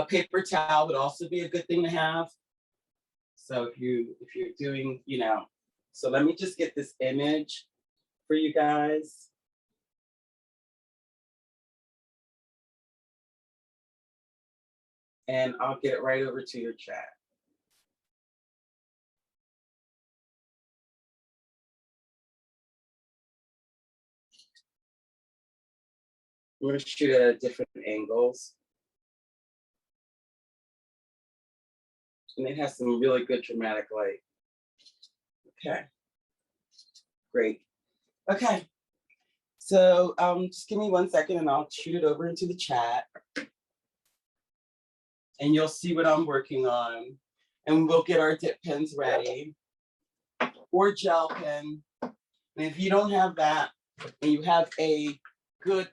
Paper towel would also be a good thing to have. So if you're doing, so let me just get this image for you guys. And I'll get it right over to your chat. I'm going to shoot it at different angles. And it has some really good dramatic light. Okay. Great. Okay. So just give me 1 second and I'll shoot it over into the chat. And you'll see what I'm working on. And we'll get our dip pens ready. Or gel pen. And if you don't have that, and you have a good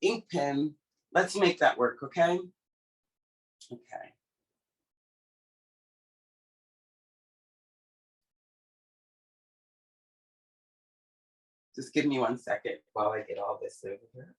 ink pen, let's make that work, okay? Okay. Just give me 1 second while I get all this over here.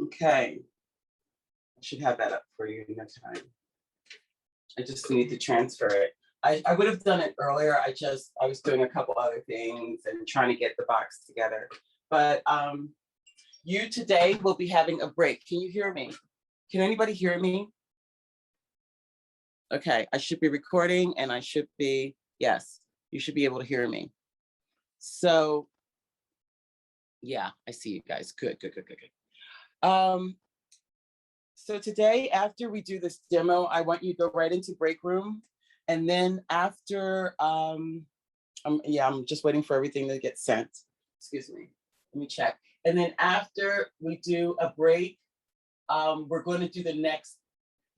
Okay. I should have that up for you in no time. I just need to transfer it. I would have done it earlier. I was doing a couple other things and trying to get the box together. But you today will be having a break. Can you hear me? Can anybody hear me? Okay, I should be recording and I should be, yes, you should be able to hear me. So yeah, I see you guys. Good. So today, after we do this demo, I want you to go right into break room. And then after, I'm just waiting for everything to get sent. Excuse me, let me check. And then after we do a break, we're going to do the next,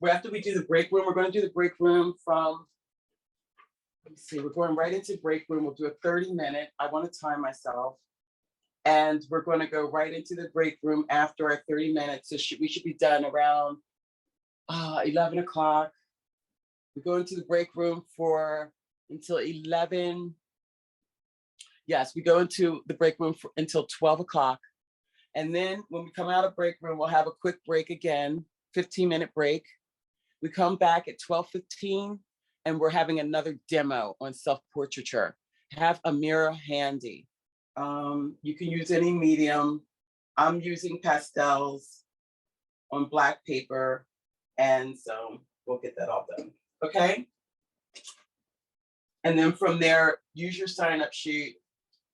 after we do the break room, we're going to do the break room from, let me see, we're going right into break room. We'll do a 30-minute, I want to time myself. And we're going to go right into the break room after our 30 minutes. So we should be done around 11 o'clock. We go into the break room until 11. Yes, we go into the break room until 12 o'clock. And then when we come out of break room, we'll have a quick break again, 15-minute break. We come back at 12:15 and we're having another demo on self-portraiture. Have a mirror handy. You can use any medium. I'm using pastels on black paper. And so we'll get that all done, okay? And then from there, use your sign-up sheet.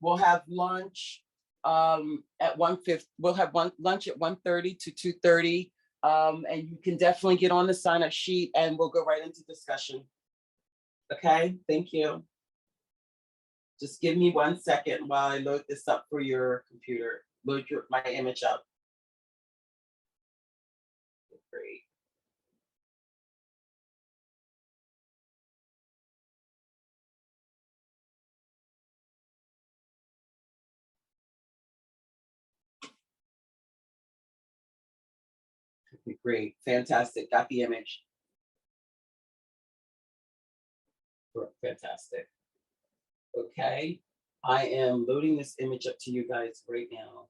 We'll have lunch at 1:50. We'll have lunch at 1:30 to 2:30. And you can definitely get on the sign-up sheet and we'll go right into discussion. Okay, thank you. Just give me 1 second while I load this up for your computer. Load my image up. Great. Okay, great, fantastic. Got the image. Fantastic. Okay, I am loading this image up to you guys right now.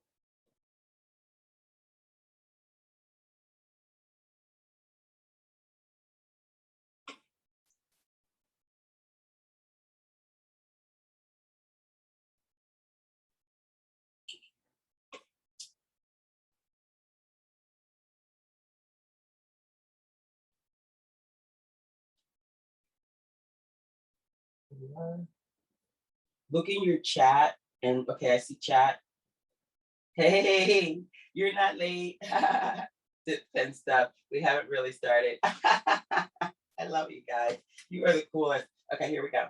Look in your chat and okay, I see chat. Hey, you're not late. And stuff. We haven't really started. I love you guys. You are the coolest. Okay, here we go.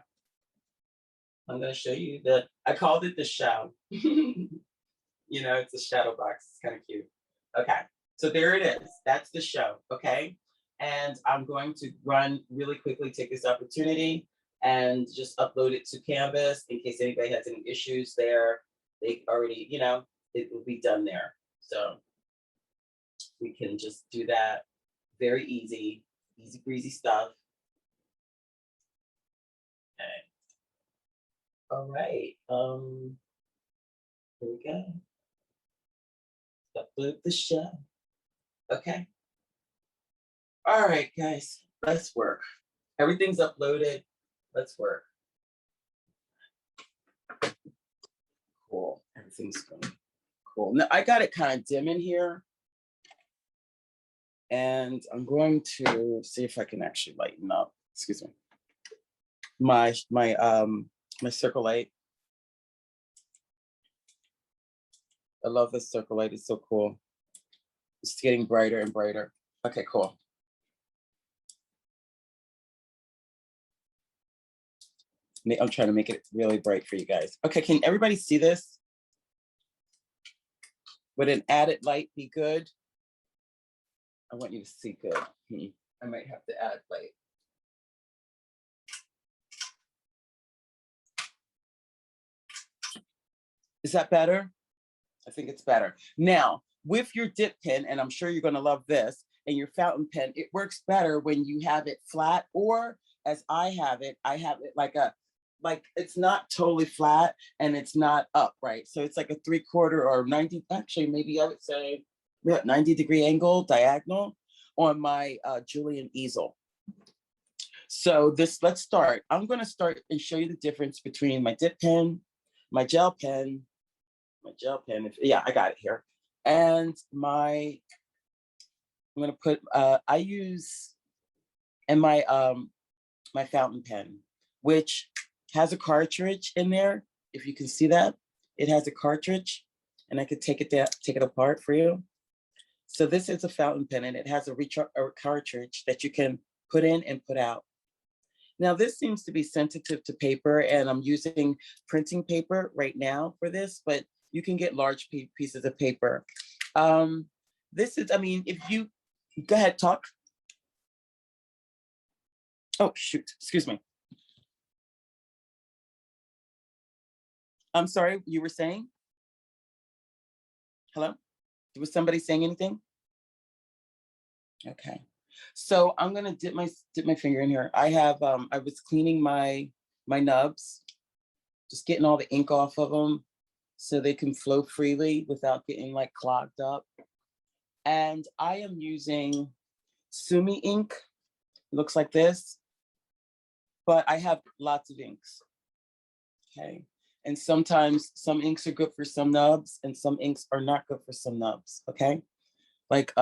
I'm gonna show you I called it the show. It's a shadow box. It's kind of cute. Okay, so there it is. That's the show. Okay. And I'm going to run really quickly, take this opportunity and just upload it to Canvas in case anybody has any issues there. They already, you know, it will be done there. So we can just do that. Very easy, easy breezy stuff. Okay. All right. Here we go. Upload the show. Okay. All right, guys, let's work. Everything's uploaded. Let's work. Cool. Everything's going cool. Now I got it kind of dim in here. And I'm going to see if I can actually lighten up. Excuse me. My circle light. I love this circle light. It's so cool. It's getting brighter and brighter. Okay, cool. I'm trying to make it really bright for you guys. Okay, can everybody see this? Would an added light be good? I want you to see good. I might have to add light. Is that better? I think it's better. Now, with your dip pen, and I'm sure you're gonna love this, and your fountain pen, it works better when you have it flat, or as I have it like it's not totally flat and it's not upright. So it's like a 3/4 or 90, actually maybe I would say 90-degree angle diagonal on my Julian easel. So let's start. I'm gonna start and show you the difference between my dip pen, my gel pen, I got it here. And I'm gonna put, I use, and my fountain pen, which has a cartridge in there. If you can see that, it has a cartridge, and I could take it apart for you. So this is a fountain pen, and it has a cartridge that you can put in and put out. Now this seems to be sensitive to paper, and I'm using printing paper right now for this, but you can get large pieces of paper. This is, I mean, if you, go ahead, talk. Oh, shoot, excuse me. I'm sorry, you were saying? Hello? Was somebody saying anything? Okay. So I'm gonna dip my finger in here. I have, I was cleaning my nubs, just getting all the ink off of them so they can flow freely without getting like clogged up. And I am using Sumi ink. It looks like this, but I have lots of inks. Okay. And sometimes some inks are good for some nubs and some inks are not good for some nubs. Okay. Like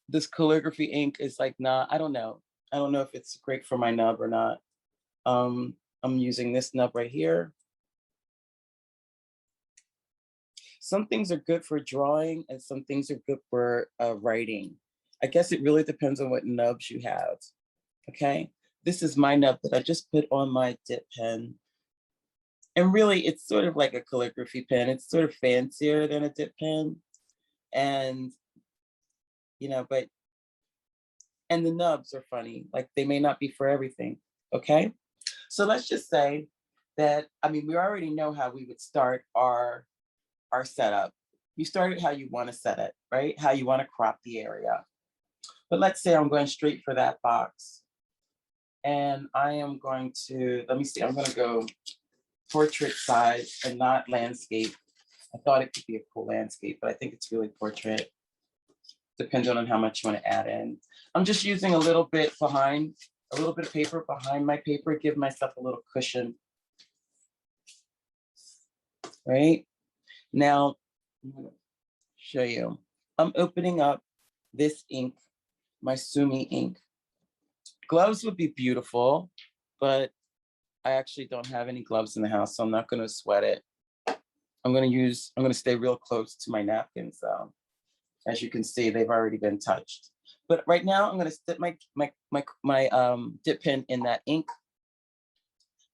this calligraphy ink is like, nah, I don't know. I don't know if it's great for my nub or not. I'm using this nub right here. Some things are good for drawing and some things are good for writing. I guess it really depends on what nubs you have. Okay. This is my nub that I just put on my dip pen. And really, it's sort of like a calligraphy pen. It's sort of fancier than a dip pen. And, you know, and the nubs are funny. Like they may not be for everything, okay? So let's just say that, I mean, we already know how we would start our setup. You start it how you want to set it, right? How you want to crop the area. But let's say I'm going straight for that box. And I am going to, let me see, I'm going to go portrait size and not landscape. I thought it could be a cool landscape, but I think it's really portrait. Depends on how much you want to add in. I'm just using a little bit of paper behind my paper, give myself a little cushion. Right? Now, I'm gonna show you. I'm opening up this ink, my Sumi ink. Gloves would be beautiful, but I actually don't have any gloves in the house, so I'm not going to sweat it. I'm going to stay real close to my napkins. As you can see, they've already been touched. But right now, I'm going to stick my dip pen in that ink.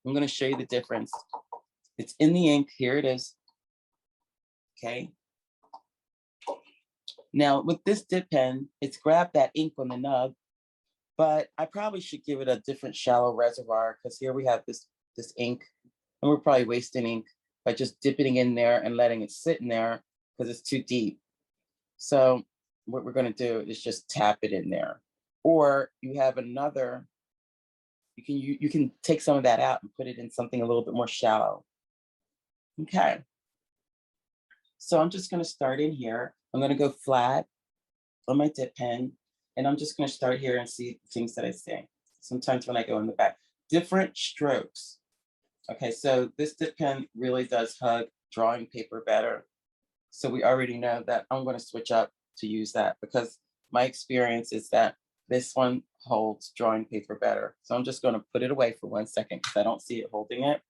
I'm going to show you the difference. It's in the ink. Here it is. Okay. Now, with this dip pen, it's grabbed that ink on the nub, but I probably should give it a different shallow reservoir because here we have this ink, and we're probably wasting ink by just dipping in there and letting it sit in there because it's too deep. So what we're going to do is just tap it in there. Or you have another, you can take some of that out and put it in something a little bit more shallow. Okay. So I'm just going to start in here. I'm going to go flat on my dip pen, and I'm just going to start here and see things that I see. Sometimes when I go in the back, different strokes. Okay, so this dip pen really does hug drawing paper better. So we already know that I'm going to switch up to use that because my experience is that this one holds drawing paper better. So I'm just going to put it away for 1 second because I don't see it holding it.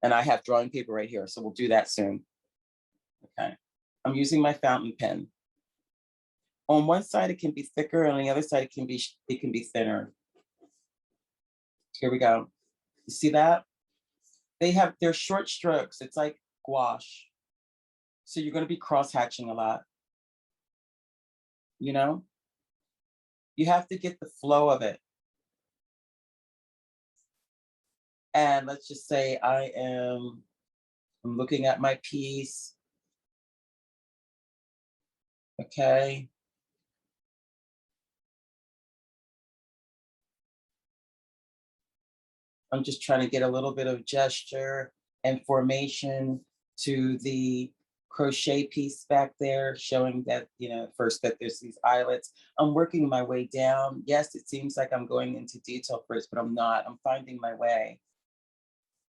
And I have drawing paper right here, so we'll do that soon. Okay, I'm using my fountain pen. On one side it can be thicker, and on the other side it can be thinner. Here we go. You see that? They're short strokes. It's like gouache. So you're going to be cross-hatching a lot. You know? You have to get the flow of it. And let's just say I'm looking at my piece. Okay. I'm just trying to get a little bit of gesture and formation to the crochet piece back there, showing that, first that there's these eyelets. I'm working my way down. Yes, it seems like I'm going into detail first, but I'm not. I'm finding my way.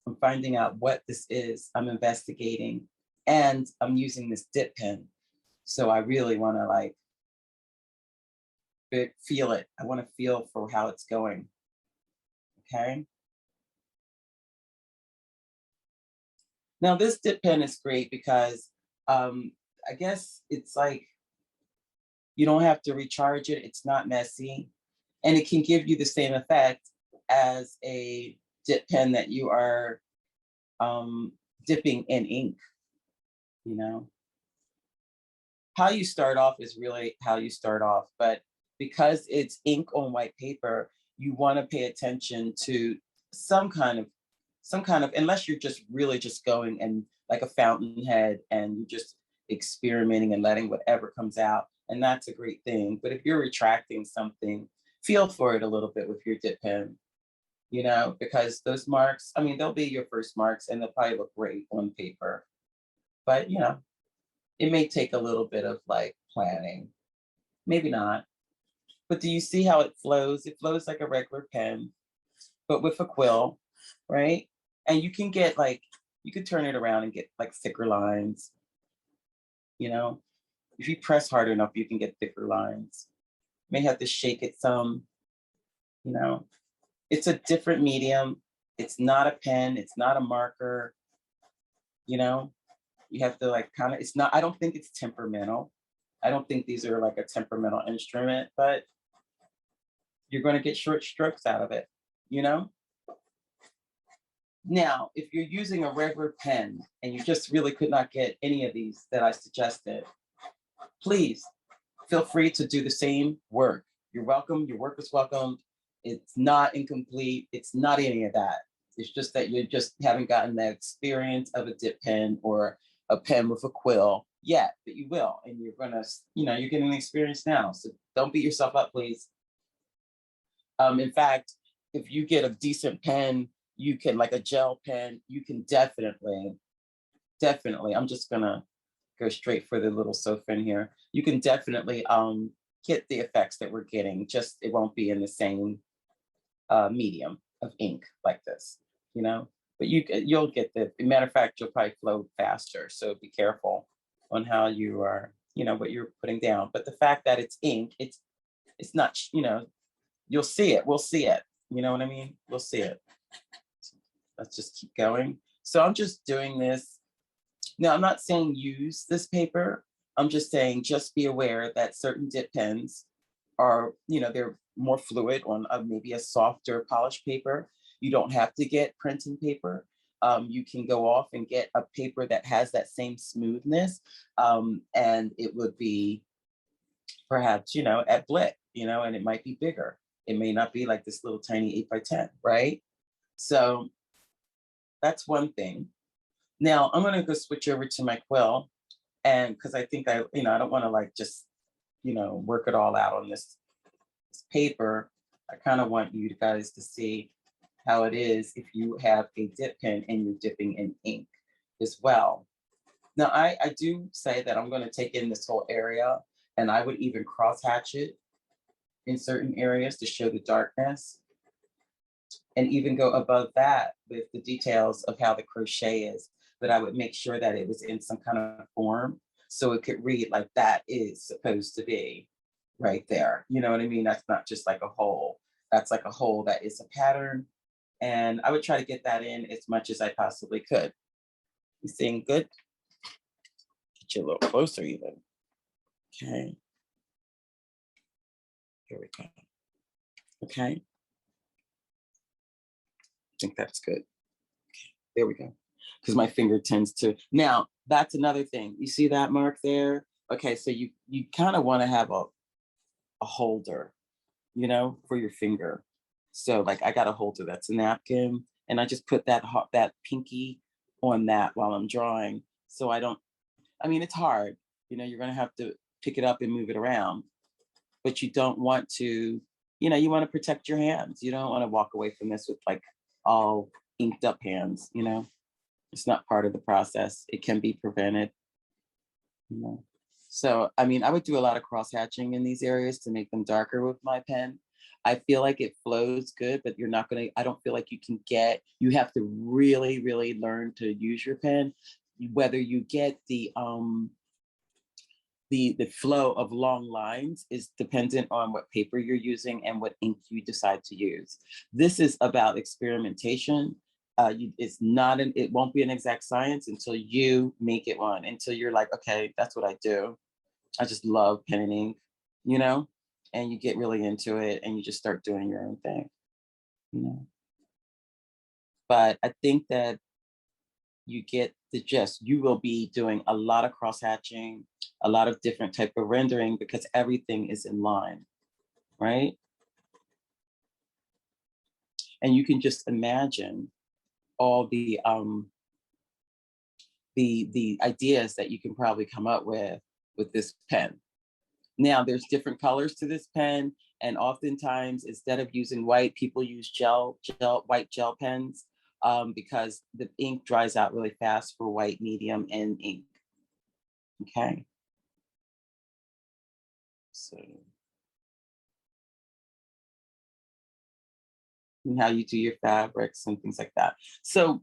I'm finding out what this is. I'm investigating, and I'm using this dip pen. So I really want to feel it. I want to feel for how it's going. Okay. Now this dip pen is great because I guess it's like you don't have to recharge it. It's not messy, and it can give you the same effect as a dip pen that you are dipping in ink. How you start off is really how you start off, but because it's ink on white paper, you want to pay attention to some kind of, unless you're just really just going and like a fountainhead and you're just experimenting and letting whatever comes out, and that's a great thing. But if you're retracting something, feel for it a little bit with your dip pen, because those marks, I mean, they'll be your first marks and they'll probably look great on paper, but it may take a little bit of planning, maybe not. But do you see how it flows? It flows like a regular pen, but with a quill, right? And you can get you could turn it around and get thicker lines. If you press hard enough, you can get thicker lines. You may have to shake it some, you know. It's a different medium. It's not a pen, it's not a marker, You have to it's not, I don't think it's temperamental. I don't think these are a temperamental instrument, but you're going to get short strokes out of it, Now, if you're using a regular pen and you just really could not get any of these that I suggested, please feel free to do the same work. You're welcome. Your work is welcomed. It's not incomplete. It's not any of that. It's just that you just haven't gotten that experience of a dip pen or a pen with a quill yet, but you will. And you're going to, you're getting the experience now. So don't beat yourself up, please. In fact, if you get a decent pen, you can a gel pen, you can definitely, I'm just going to go straight for the little sofa in here. You can definitely get the effects that we're getting, just it won't be in the same medium of ink like this, but you'll get the, matter of fact, you'll probably flow faster. So be careful on how you are, what you're putting down. But the fact that it's ink, it's not, you'll see it. We'll see it. You know what I mean? We'll see it. Let's just keep going. So I'm just doing this. Now, I'm not saying use this paper. I'm just saying just be aware that certain dip pens are, they're more fluid on maybe a softer polished paper. You don't have to get printing paper. You can go off and get a paper that has that same smoothness. And it would be perhaps, at Blick, and it might be bigger. It may not be like this little tiny 8x10, right? So that's one thing. Now I'm gonna go switch over to my quill, and because I think I don't want to like just, work it all out on this paper. I kind of want you guys to see how it is if you have a dip pen and you're dipping in ink as well. Now, I do say that I'm going to take in this whole area, and I would even cross hatch it in certain areas to show the darkness, and even go above that with the details of how the crochet is. But I would make sure that it was in some kind of form so it could read like that is supposed to be right there. You know what I mean? That's not just like a hole. That's like a hole that is a pattern. And I would try to get that in as much as I possibly could. You seeing good? Get you a little closer even. Okay. Here we go. Okay. I think that's good. Okay. There we go. Because my finger tends to. Now, that's another thing. You see that mark there? Okay, so you kind of want to have a holder, for your finger. So like I got a holder that's a napkin, and I just put that pinky on that while I'm drawing. So it's hard. You're gonna have to pick it up and move it around, but you don't want to, you want to protect your hands. You don't want to walk away from this with like all inked up hands, It's not part of the process. It can be prevented, So, I would do a lot of cross hatching in these areas to make them darker with my pen. I feel like it flows good, but I don't feel like you have to really, really learn to use your pen. Whether you get the flow of long lines is dependent on what paper you're using and what ink you decide to use. This is about experimentation. It won't be an exact science until you make it one, until you're like, okay, that's what I do. I just love pen and ink, and you get really into it and you just start doing your own thing, But I think that you get the gist. You will be doing a lot of cross hatching, a lot of different type of rendering because everything is in line, right? And you can just imagine all the ideas that you can probably come up with this pen. Now there's different colors to this pen, and oftentimes instead of using white, people use white gel pens because the ink dries out really fast for white, medium, and ink. Okay. So, and how you do your fabrics and things like that. So,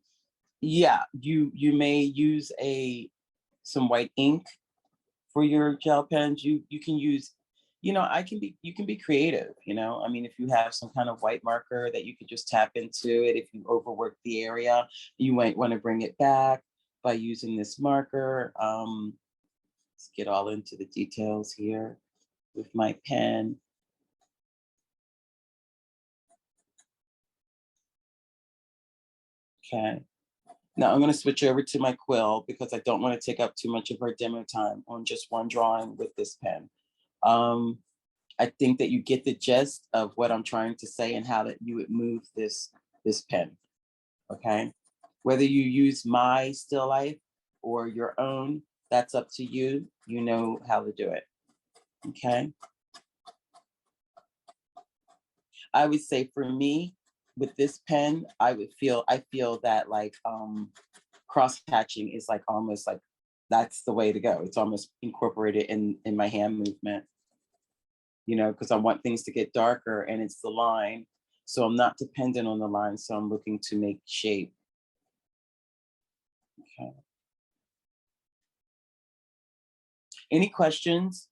yeah, you may use some white ink for your gel pens. You can use, you can be creative, if you have some kind of white marker that you could just tap into it. If you overwork the area, you might want to bring it back by using this marker. Let's get all into the details here with my pen. Okay. Now I'm going to switch over to my quill because I don't want to take up too much of our demo time on just one drawing with this pen. I think that you get the gist of what I'm trying to say and how that you would move this pen, okay? Whether you use my still life or your own, that's up to you. You know how to do it, okay? I would say for me, with this pen, I feel that like cross hatching is like almost like that's the way to go. It's almost incorporated in my hand movement, because I want things to get darker and it's the line. So I'm not dependent on the line. So I'm looking to make shape. Okay. Any questions?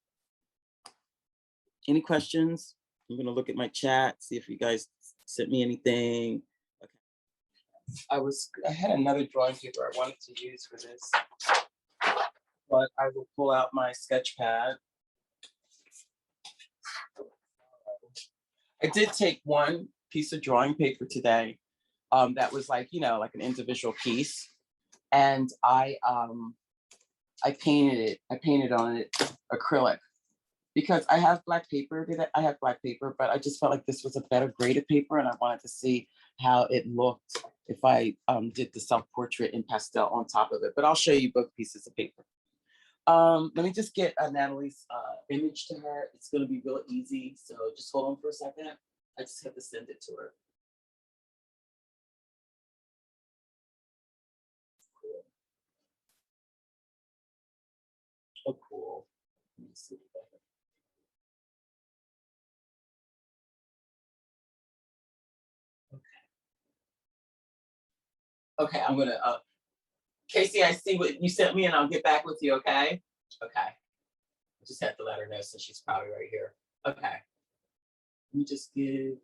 Any questions? I'm going to look at my chat, see if you guys sent me anything. Okay. I had another drawing paper I wanted to use for this, but I will pull out my sketch pad. I did take one piece of drawing paper today that was like, like an individual piece. And I painted it. I painted on it acrylic. because I have black paper. I have black paper, but I just felt like this was a better graded paper, and I wanted to see how it looked if I did the self-portrait in pastel on top of it. But I'll show you both pieces of paper. Let me just get Natalie's image to her. It's going to be real easy, so just hold on for a second. I just have to send it to her. Cool. Oh, cool. Let me see. Okay, I'm gonna, Casey, I see what you sent me and I'll get back with you, okay? Okay. I just have to let her know since she's probably right here. Okay. Let me just give,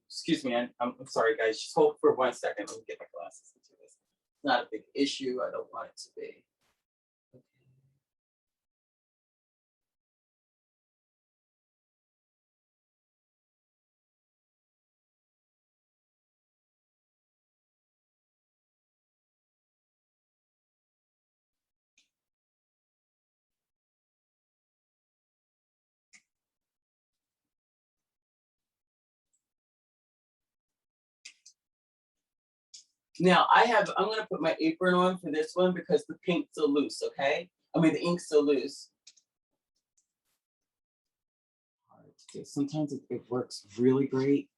excuse me, I'm sorry guys, just hold for 1 second. Let me get my glasses into this. It's not a big issue, I don't want it to be. Okay. Now I'm gonna put my apron on for this one because the pink's so loose, okay? I mean, the ink's so loose. Sometimes it works really great.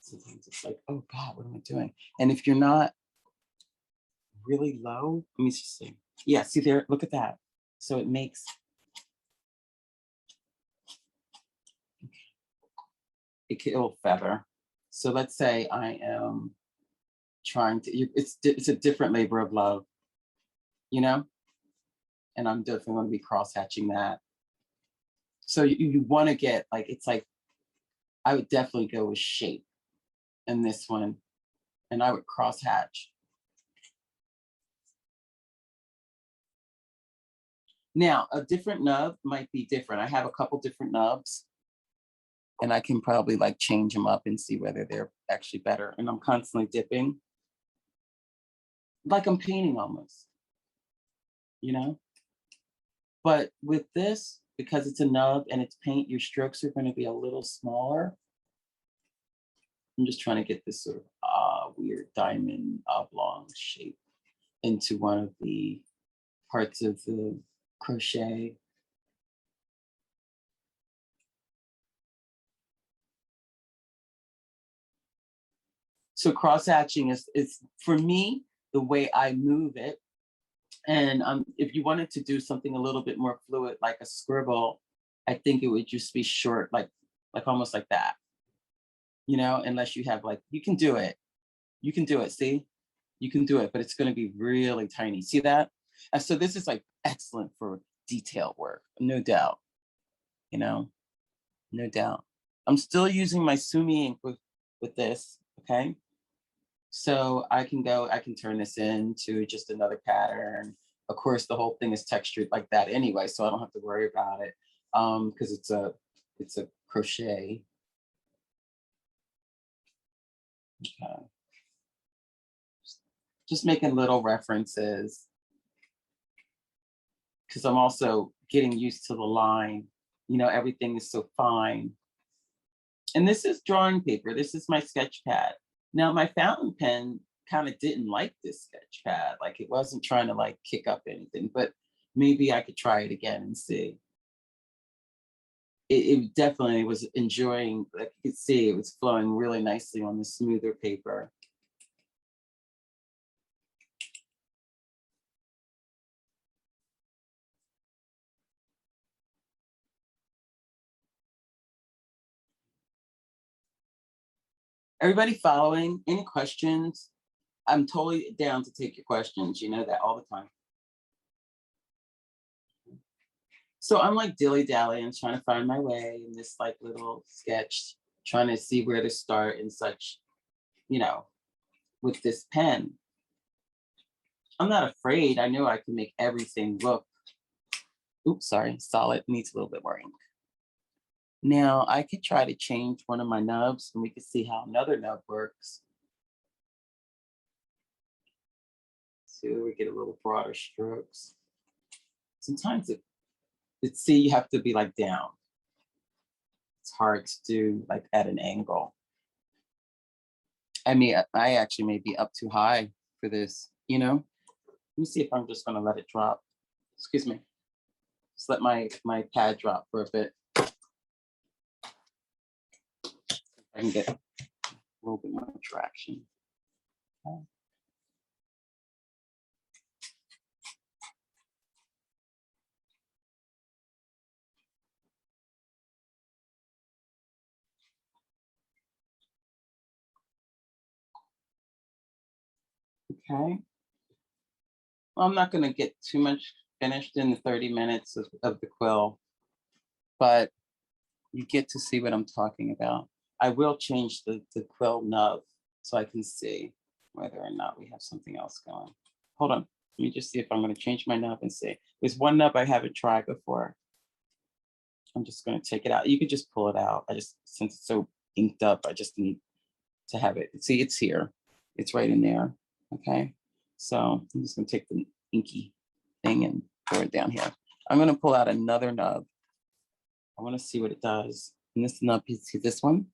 Sometimes it's like, oh God, what am I doing? And if you're not really low, let me just see. Yeah, see there, look at that. So it makes, it'll feather. So let's say I am trying to, it's a different labor of love, you know? And I'm definitely gonna be cross-hatching that. So you wanna get, like, it's like, I would definitely go with shape in this one, and I would cross-hatch. Now, a different nub might be different. I have a couple different nubs, and I can probably like change them up and see whether they're actually better. And I'm constantly dipping, like I'm painting almost, you know? But with this, because it's a nub and it's paint, your strokes are gonna be a little smaller. I'm just trying to get this sort of weird diamond oblong shape into one of the parts of the crochet. So cross hatching is for me the way I move it. And if you wanted to do something a little bit more fluid, like a scribble, I think it would just be short, like almost like that, you know, unless you have like, you can do it. You can do it, see? You can do it, but it's gonna be really tiny. See that? And so this is like excellent for detail work, no doubt, you know, no doubt. I'm still using my Sumi ink with this, okay? So I can turn this into just another pattern. Of course, the whole thing is textured like that anyway, so I don't have to worry about it because it's a crochet. Okay. Just making little references because I'm also getting used to the line. You know, everything is so fine. And this is drawing paper. This is my sketch pad. Now my fountain pen kind of didn't like this sketch pad. Like it wasn't trying to like kick up anything, but maybe I could try it again and see. It definitely was enjoying, like you could see it was flowing really nicely on the smoother paper. Everybody following? Any questions? I'm totally down to take your questions. You know that all the time. So I'm like dilly-dallying, trying to find my way in this like little sketch, trying to see where to start and such, you know, with this pen. I'm not afraid. I know I can make everything look, oops, sorry, solid, needs a little bit more ink. Now I could try to change one of my nubs and we could see how another nub works. So we get a little broader strokes. sometimes see, you have to be like down. It's hard to do like at an angle. I mean, I actually may be up too high for this, you know? Let me see if I'm just gonna let it drop. Excuse me. Just let my pad drop for a bit. I can get a little bit more traction. Okay. Okay. Well, I'm not going to get too much finished in the 30 minutes of the quill, but you get to see what I'm talking about. I will change the quill nub so I can see whether or not we have something else going. Hold on. Let me just see if I'm going to change my nub and see. There's one nub I haven't tried before. I'm just going to take it out. You could just pull it out. Since it's so inked up, I just need to have it. See, it's here. It's right in there. Okay. So I'm just going to take the inky thing and pour it down here. I'm going to pull out another nub. I want to see what it does. And this nub, see this one?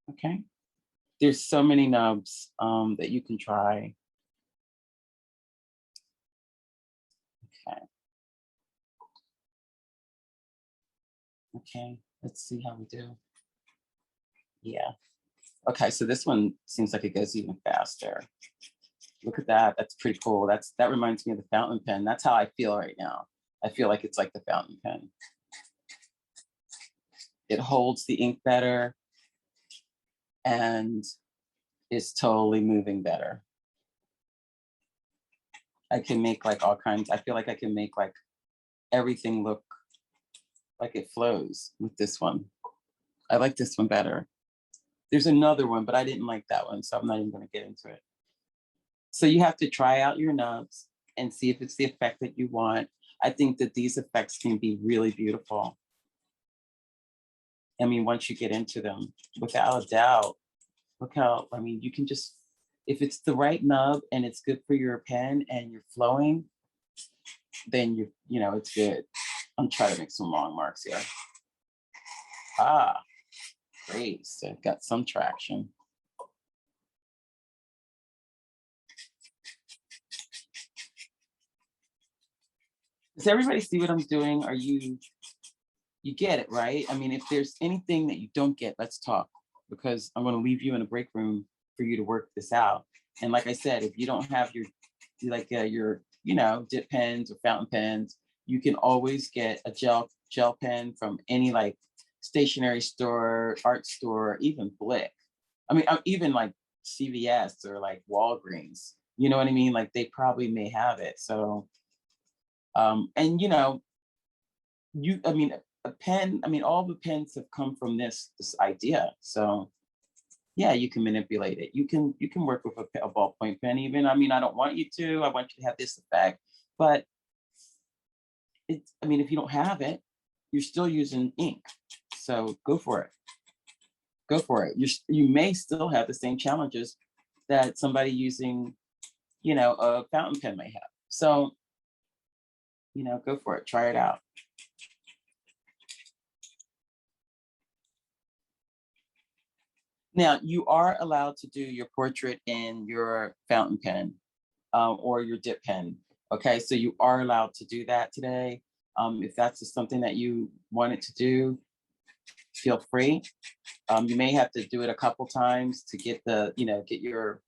Okay. There's so many nubs that you can try. Okay. Okay, let's see how we do. Yeah. Okay, so this one seems like it goes even faster. Look at that. That's pretty cool. That reminds me of the fountain pen. That's how I feel right now. I feel like it's like the fountain pen. It holds the ink better and is totally moving better. I can make like all kinds. I feel like I can make like everything look like it flows with this one. I like this one better. There's another one, but I didn't like that one, so I'm not even going to get into it. So you have to try out your nubs and see if it's the effect that you want. I think that these effects can be really beautiful. I mean, once you get into them, without a doubt, look how, I mean, you can just, if it's the right nub and it's good for your pen and you're flowing, then you know, it's good. I'm trying to make some long marks here. Ah, great, so I've got some traction. Does everybody see what I'm doing? Are you get it, right? I mean, if there's anything that you don't get, let's talk, because I'm going to leave you in a break room for you to work this out. And like I said, if you don't have your you know, dip pens or fountain pens, you can always get a gel pen from any like stationery store, art store, even Blick. I mean, even like CVS or like Walgreens. You know what I mean? Like they probably may have it. So, and you know, I mean, a pen, I mean, all the pens have come from this idea. So yeah, you can manipulate it. You can work with a ballpoint pen even. I mean, I don't want you to, I want you to have this effect, but it's, I mean, if you don't have it, you're still using ink. So go for it. Go for it. You may still have the same challenges that somebody using, you know, a fountain pen may have. So, you know, go for it. Try it out. Now, you are allowed to do your portrait in your fountain pen or your dip pen. Okay, so you are allowed to do that today. If that's just something that you wanted to do, feel free. You may have to do it a couple times to get the, you know, get your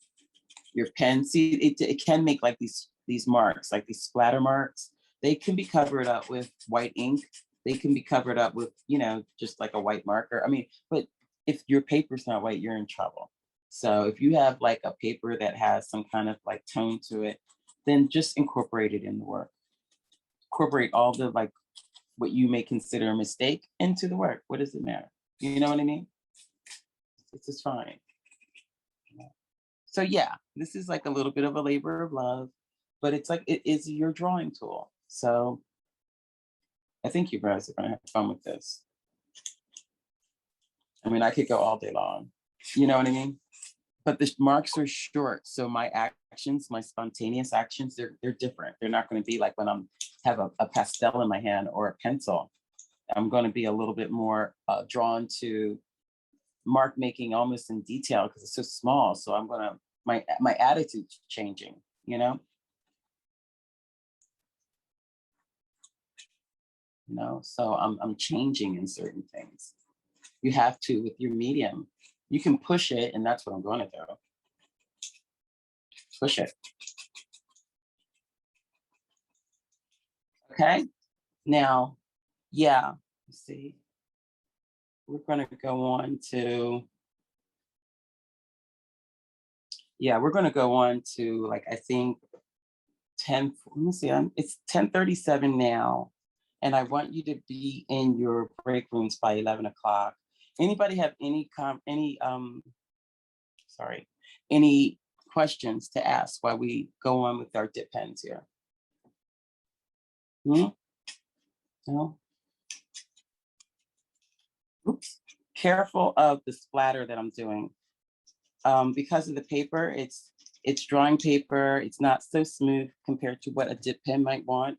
pen. See, it can make like these marks, like these splatter marks. They can be covered up with white ink. They can be covered up with, you know, just like a white marker. I mean, but if your paper's not white, you're in trouble. So if you have like a paper that has some kind of like tone to it, then just incorporate it in the work. Incorporate all the like what you may consider a mistake into the work. What does it matter? You know what I mean? It's just fine. So yeah, this is like a little bit of a labor of love, but it's like it is your drawing tool. So I think you guys are gonna have fun with this. I mean, I could go all day long. You know what I mean? But the marks are short, so my actions, my spontaneous actions, they're different. They're not going to be like when I'm have a pastel in my hand or a pencil. I'm going to be a little bit more drawn to mark making almost in detail because it's so small. So I'm going to, my attitude's changing, you know? So I'm changing in certain things. You have to with your medium. You can push it, and that's what I'm going to do. Push it. Okay. Now, yeah, let's see. We're going to go on to, we're going to go on to, like, I think 10, let me see, it's 10:37 now, and I want you to be in your break rooms by 11 o'clock. Anybody have any any questions to ask while we go on with our dip pens here? No? Oops. Careful of the splatter that I'm doing. Because of the paper, it's drawing paper. It's not so smooth compared to what a dip pen might want.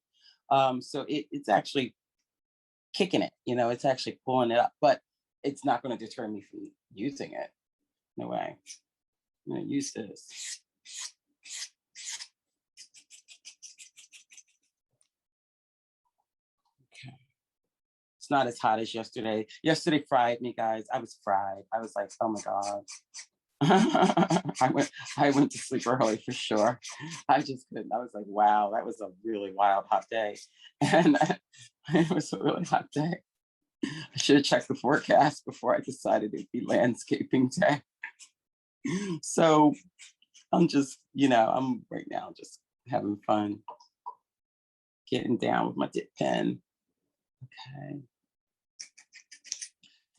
So it's actually kicking it, it's actually pulling it up, but it's not going to deter me from using it. No way. I'm going to use this. Okay. It's not as hot as yesterday. Yesterday fried me, guys. I was fried. I was like, oh my God. I went to sleep early for sure. I just couldn't. I was like, wow, that was a really wild hot day. And it was a really hot day. I should have checked the forecast before I decided it'd be landscaping day. So I'm just, I'm right now just having fun, getting down with my dip pen. Okay.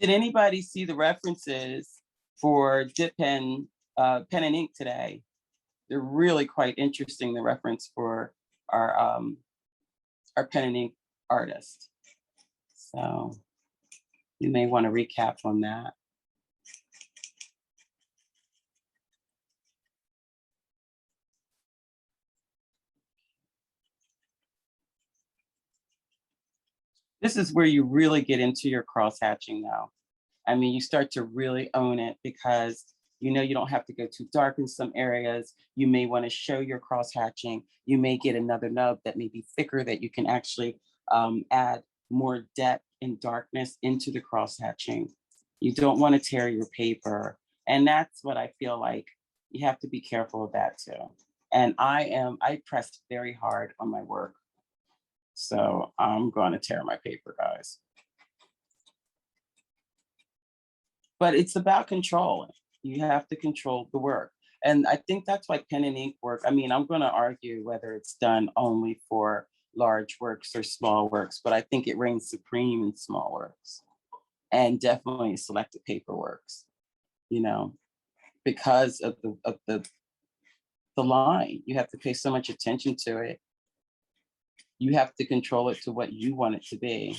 Did anybody see the references for dip pen, pen and ink today? They're really quite interesting, the reference for our pen and ink artist. So you may want to recap on that. This is where you really get into your cross hatching now. I mean, you start to really own it because you don't have to go too dark in some areas. You may want to show your cross hatching. You may get another nub that may be thicker that you can actually add more depth and darkness into the cross hatching. You don't want to tear your paper. And that's what I feel like you have to be careful of that too. And I pressed very hard on my work. So I'm going to tear my paper, guys. But it's about control. You have to control the work. And I think that's why pen and ink work. I mean, I'm going to argue whether it's done only for large works or small works, but I think it reigns supreme in small works and definitely selected paper works, because of the line. You have to pay so much attention to it. You have to control it to what you want it to be.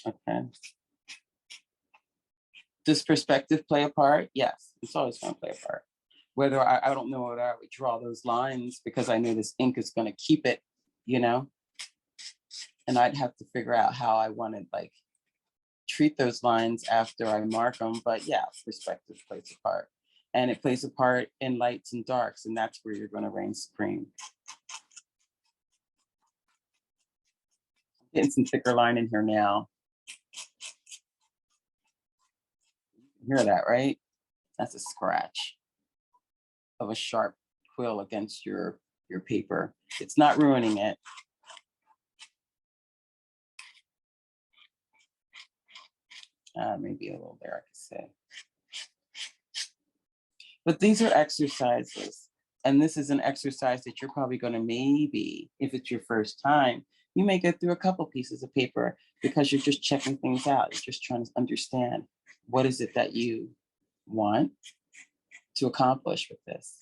Okay. Does perspective play a part? Yes, it's always going to play a part. Whether I don't know whether I would draw those lines because I know this ink is going to keep it, and I'd have to figure out how I want to treat those lines after I mark them. But yeah, perspective plays a part, and it plays a part in lights and darks, and that's where you're going to reign supreme. Getting some thicker line in here now. You hear that, right? That's a scratch of a sharp quill against your paper. It's not ruining it. Maybe a little there, I could say. But these are exercises. And this is an exercise that you're probably going to maybe, if it's your first time, you may go through a couple pieces of paper because you're just checking things out. You're just trying to understand what is it that you want to accomplish with this.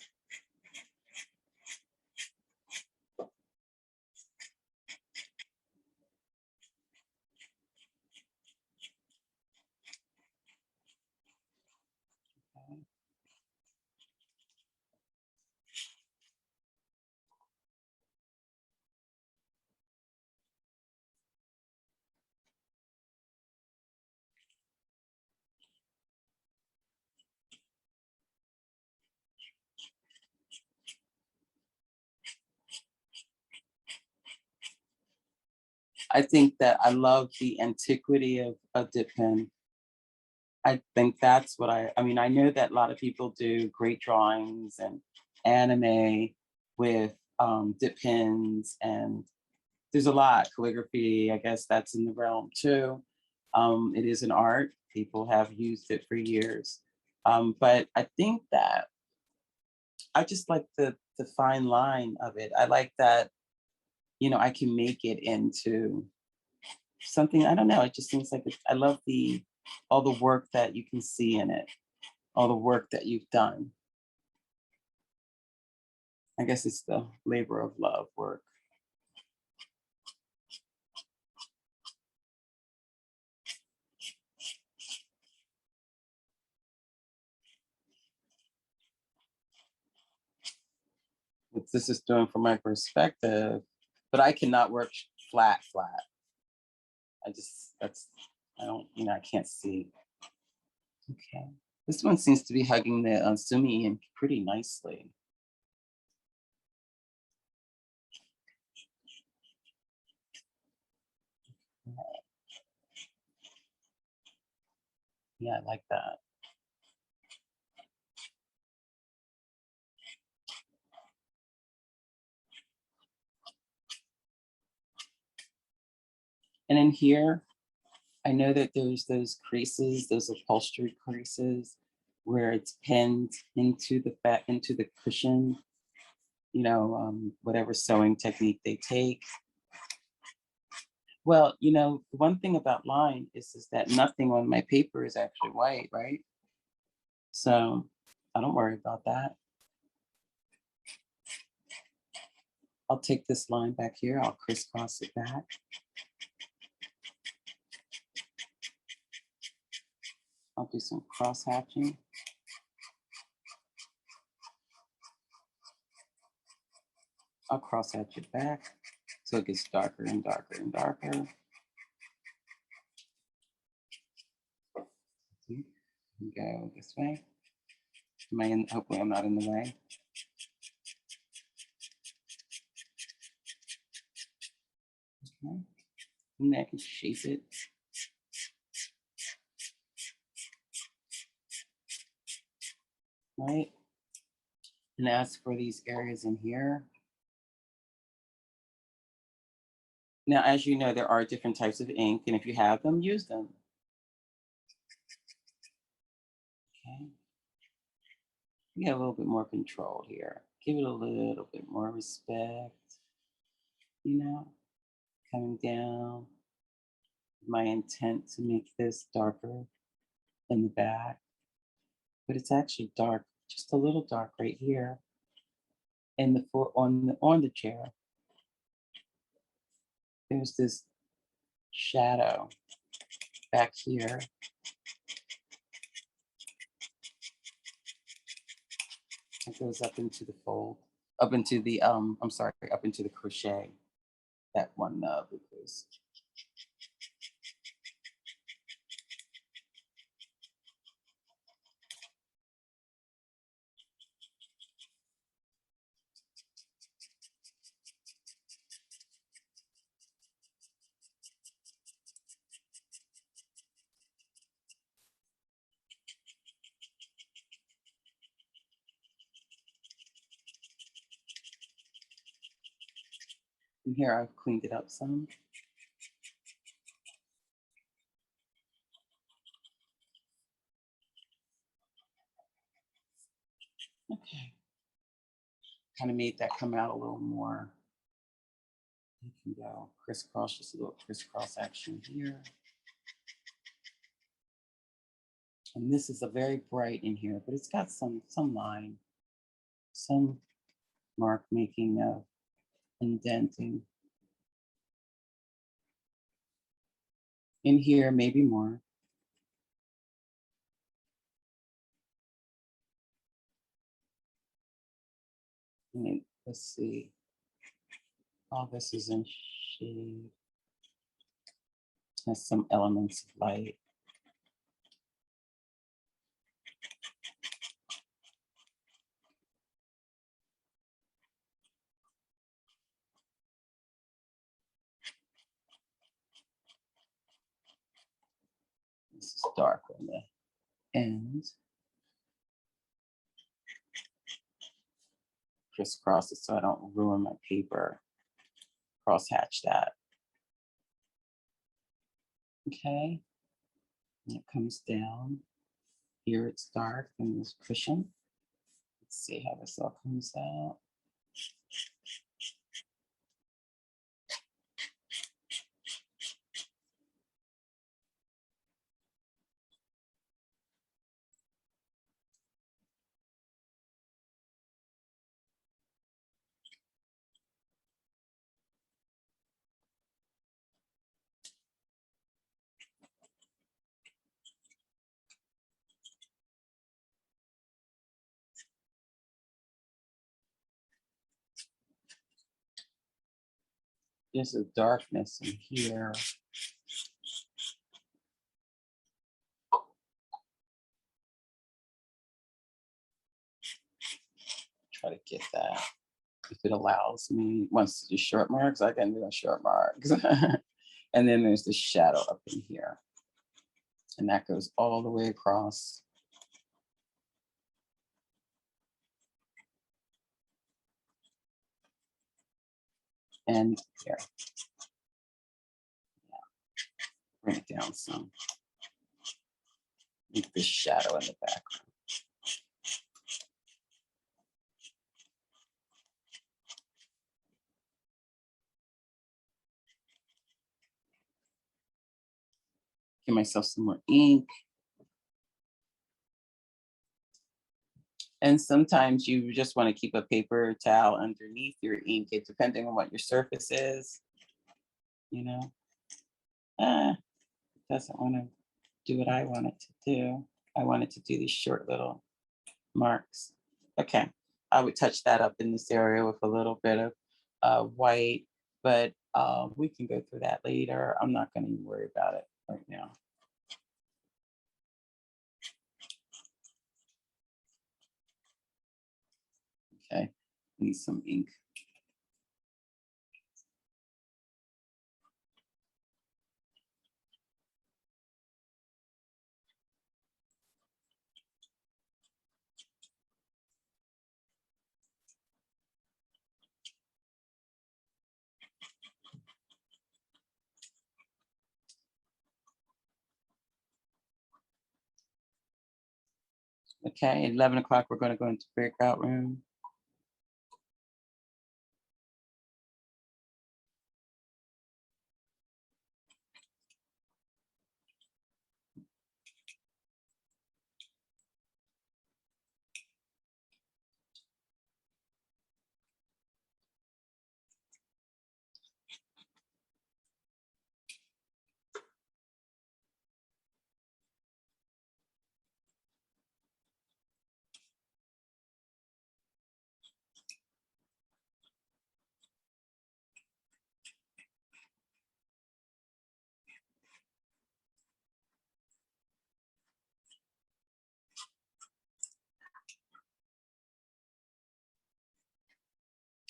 I think that I love the antiquity of a dip pen. I think that's what I mean, I know that a lot of people do great drawings and anime with dip pens, and there's a lot, calligraphy, I guess that's in the realm too. It is an art, people have used it for years. But I think that I just like the fine line of it. I like that, you know, I can make it into something, I don't know, it just seems like I love the all the work that you can see in it, all the work that you've done. I guess it's the labor of love work. What this is doing from my perspective, but I cannot work flat. I just, I don't, you know, I can't see. Okay. This one seems to be hugging the sumi in pretty nicely. Yeah, I like that. And in here, I know that there's those creases, those upholstery creases, where it's pinned into the back, into the cushion, you know, whatever sewing technique they take. Well, you know, the one thing about line is that nothing on my paper is actually white, right? So I don't worry about that. I'll take this line back here, I'll crisscross it back. I'll do some cross hatching. I'll cross hatch it back so it gets darker and darker and darker. Go this way. Am I in? Hopefully I'm not in the way. Okay. And then I can shape it. Right. And as for these areas in here, now, as you know, there are different types of ink, and if you have them, use them. Okay. Get a little bit more control here. Give it a little bit more respect, you know, coming down. My intent to make this darker in the back, but it's actually dark, just a little dark right here in the on the chair. There's this shadow back here. It goes up into the fold, up into the I'm sorry, up into the crochet. That one because and here I've cleaned it up some. Okay. Kind of made that come out a little more. You can go crisscross, just a little crisscross action here. And this is a very bright in here, but it's got some line, some mark making of indenting. In here, maybe more. Let's see. All this is in shade. Has some elements of light. This is dark on the ends. Crisscross it so I don't ruin my paper. Cross hatch that. Okay. And it comes down. Here it's dark and this cushion. Let's see how this all comes out. There's a darkness in here. Try to get that. If it allows me, once to do short marks, I can do a short marks. And then there's the shadow up in here. And that goes all the way across. And here. Yeah. Bring it down some. Make this shadow in the background. Give myself some more ink. And sometimes you just want to keep a paper towel underneath your ink, depending on what your surface is. You know, doesn't want to do what I want it to do. I wanted to do these short little marks. Okay, I would touch that up in this area with a little bit of white, but we can go through that later. I'm not going to worry about it right now. Okay, need some ink. Okay, at 11 o'clock, we're going to go into breakout room.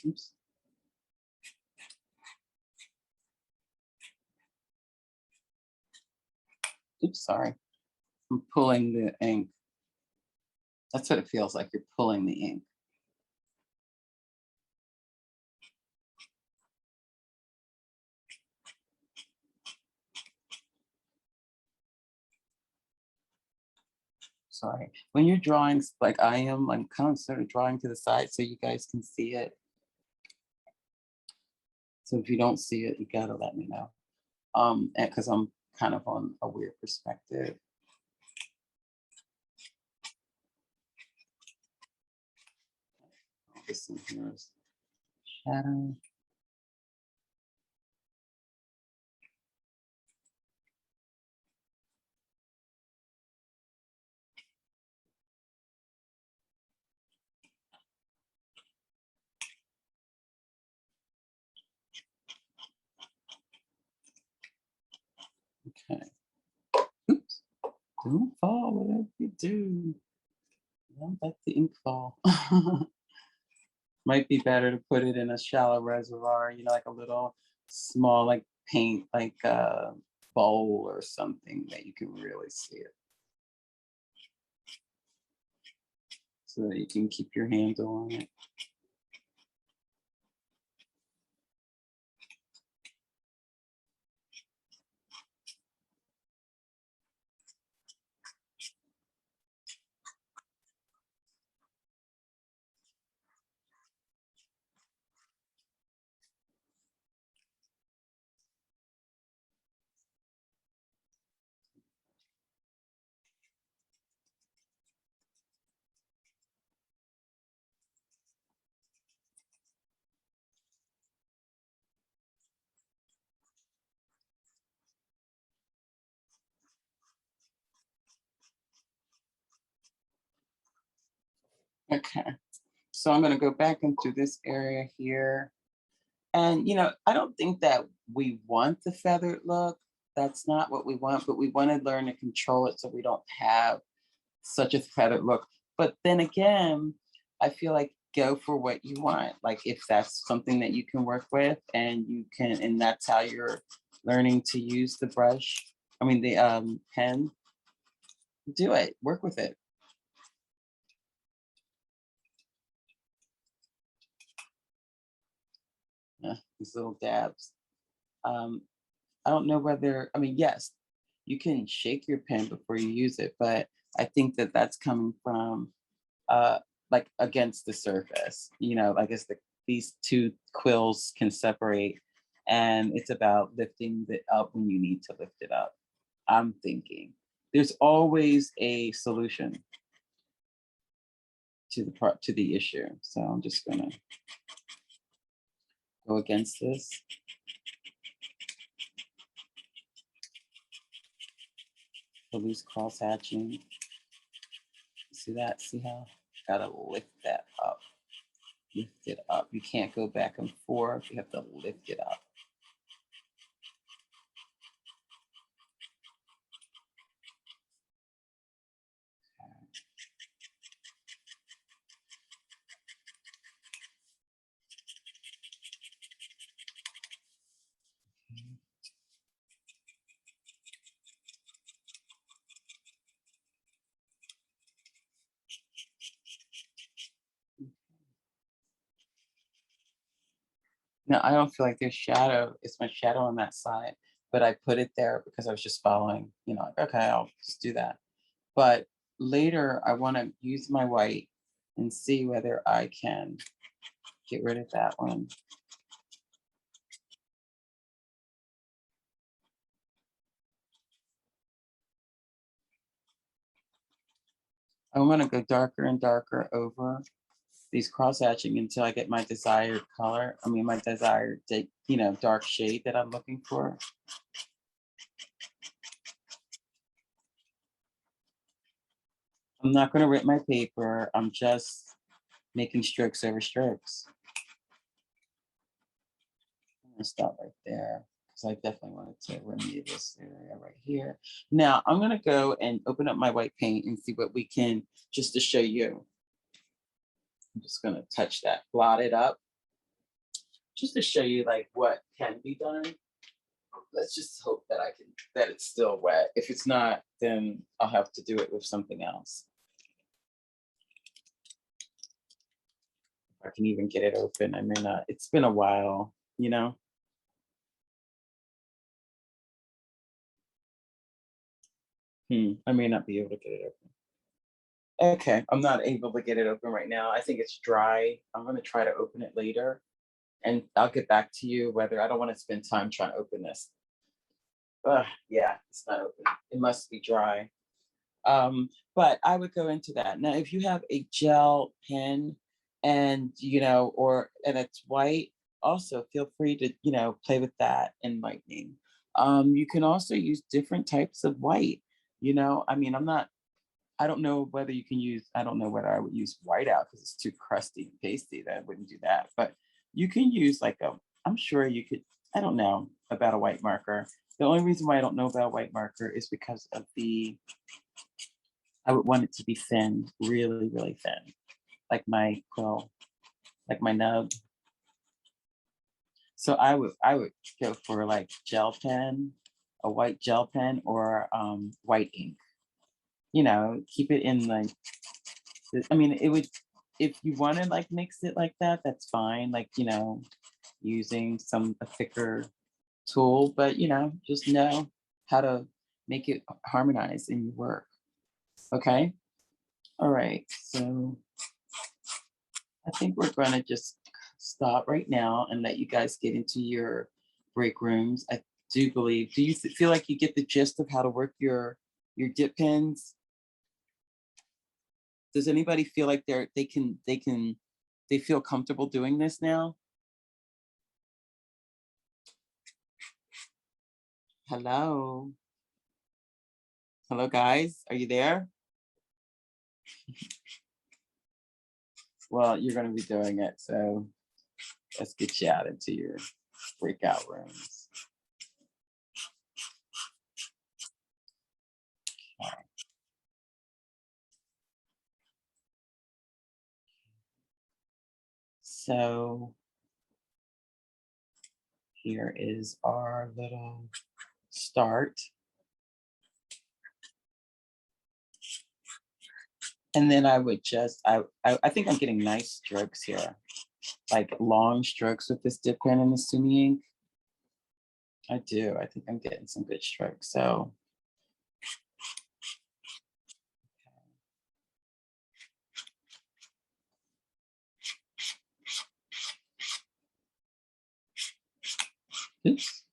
Oops. Oops, sorry. I'm pulling the ink. That's what it feels like. You're pulling the ink. Sorry. When you're drawing like I am, I'm kind of sort of drawing to the side so you guys can see it. So if you don't see it, you gotta let me know. Because I'm kind of on a weird perspective. this in here as shadow. Okay. Oops. Don't fall, whatever you do. Don't let the ink fall. Might be better to put it in a shallow reservoir, you know, like a little small, like paint, like a bowl or something that you can really see it. So that you can keep your handle on it. Okay, so I'm going to go back into this area here. And, you know, I don't think that we want the feathered look. That's not what we want, but we want to learn to control it so we don't have such a feathered look. But then again, I feel like go for what you want. Like if that's something that you can work with and you can, and that's how you're learning to use the brush, I mean, the pen, do it, work with it. Yeah, these little dabs. Um, I don't know whether, I mean, yes, you can shake your pen before you use it, but I think that that's coming from uh, like against the surface, you know, like it's these two quills can separate and it's about lifting it up when you need to lift it up. I'm thinking there's always a solution to the issue. So I'm just gonna go against this. The loose cross hatching. See that? See how? Gotta lift that up. Lift it up. You can't go back and forth. You have to lift it up. No, I don't feel like there's shadow. It's my shadow on that side, but I put it there because I was just following, you know, like, okay, I'll just do that. But later, I want to use my white and see whether I can get rid of that one. I want to go darker and darker over these cross hatching until I get my desired color. I mean, my desired, you know, dark shade that I'm looking for. I'm not going to rip my paper. I'm just making strokes over strokes. I'm going to stop right there because I definitely wanted to remove this area right here. Now I'm going to go and open up my white paint and see what we can, just to show you. I'm just going to touch that, blot it up, just to show you like what can be done. Let's just hope that that it's still wet. If it's not, then I'll have to do it with something else. If I can even get it open, I may not. It's been a while, you know. I may not be able to get it open. Okay, I'm not able to get it open right now. I think it's dry. I'm gonna try to open it later, and I'll get back to you whether I don't want to spend time trying to open this. Yeah, it's not open. It must be dry. But I would go into that. Now, if you have a gel pen, and and it's white, also feel free to play with that in lightning. You can also use different types of white. I mean, I don't know whether you can use, I don't know whether I would use whiteout because it's too crusty and pasty that I wouldn't do that. But you can use I'm sure you could, I don't know about a white marker. The only reason why I don't know about a white marker is because of I would want it to be thin, really, really thin, like my quill, like my nub. So I would go for like gel pen, a white gel pen, or white ink. Keep it in like, I mean, it would, if you want to like mix it like that, that's fine. Like, using a thicker tool, but just know how to make it harmonize in your work. Okay. All right. So I think we're going to just stop right now and let you guys get into your break rooms. I do believe, do you feel like you get the gist of how to work your dip pens? Does anybody feel like they feel comfortable doing this now? Hello. Hello, guys. Are you there? Well, you're going to be doing it. So let's get you out into your breakout rooms. So here is our little start. And then I would just, I think I'm getting nice strokes here, like long strokes with this dip pen and the Sumi ink. I do. I think I'm getting some good strokes. So oops.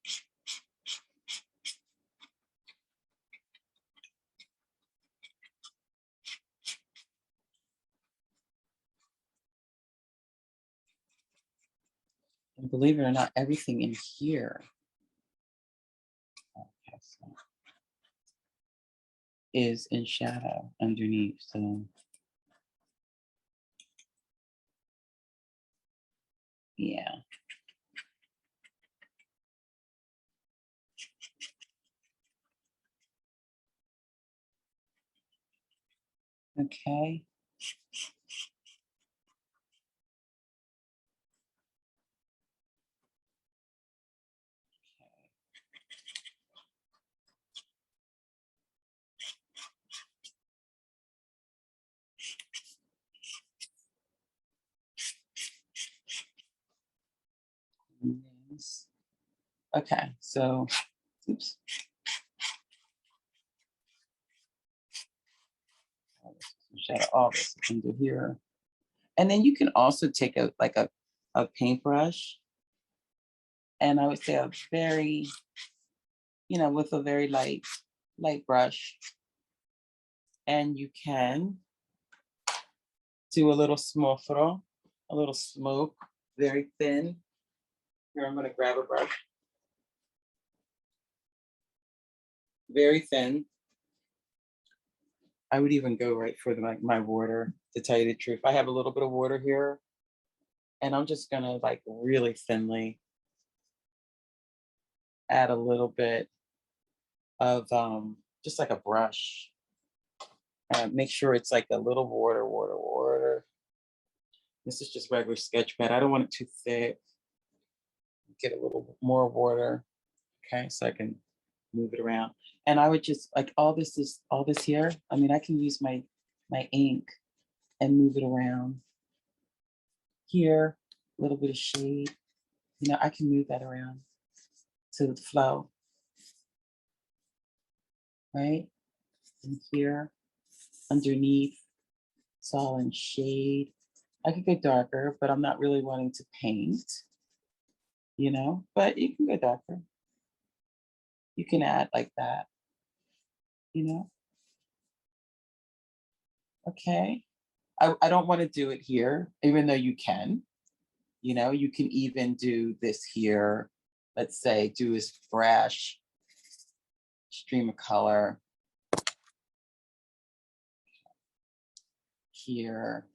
And believe it or not, everything in here is in shadow underneath. So yeah. Okay. Yes. Okay, so oops. Shadow all this into here. And then you can also take a paintbrush, and I would say a very, with a very light brush, and you can do a little smofro, a little smoke, very thin. Here, I'm gonna grab a brush. Very thin. I would even go right for my water, to tell you the truth. I have a little bit of water here, and I'm just gonna like really thinly add a little bit of just like a brush. Make sure it's like a little water. This is just regular sketch pad. I don't want it too thick. Get a little more water. Okay, so I can move it around. And I would just like all this here. I mean, I can use my ink and move it around. Here, a little bit of shade. I can move that around to the flow. Right? And here, underneath, it's all in shade. I could go darker, but I'm not really wanting to paint, but you can go darker. You can add like that, Okay. I don't want to do it here, even though you can. You know, you can even do this here. Let's say do his brush, stream of color here,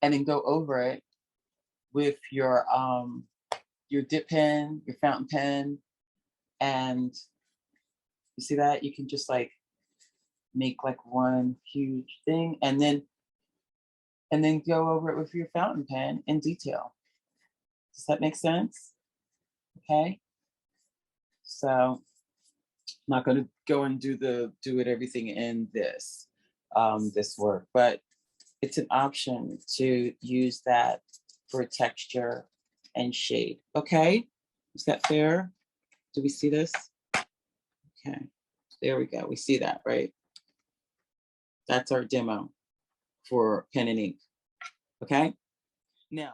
and then go over it with your dip pen, your fountain pen, and you see that? You can just like make like one huge thing and then go over it with your fountain pen in detail. Does that make sense? Okay. So I'm not going to go and do it everything in this this work, but it's an option to use that for texture and shade. Okay. Is that fair? Do we see this? Okay. There we go. We see that, right? That's our demo for pen and ink. Okay. Now,